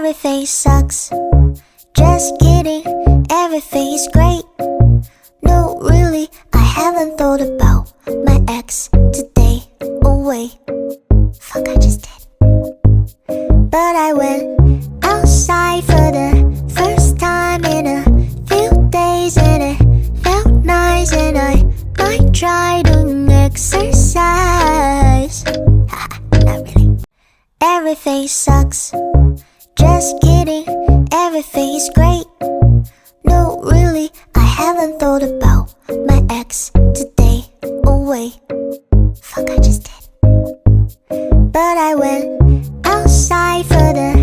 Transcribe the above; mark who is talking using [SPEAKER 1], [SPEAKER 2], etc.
[SPEAKER 1] Everything sucks. Just kidding, everything's great. No, really, I haven't thought about my ex today. Oh wait, fuck, I just did. But I went outside for the first time in a few days, and it felt nice, and I might try doing exercise. Not really. Everything sucks. Just kidding, everything's great. No, really, I haven't thought about my ex today. Oh wait, fuck, I just did. But I went outside for the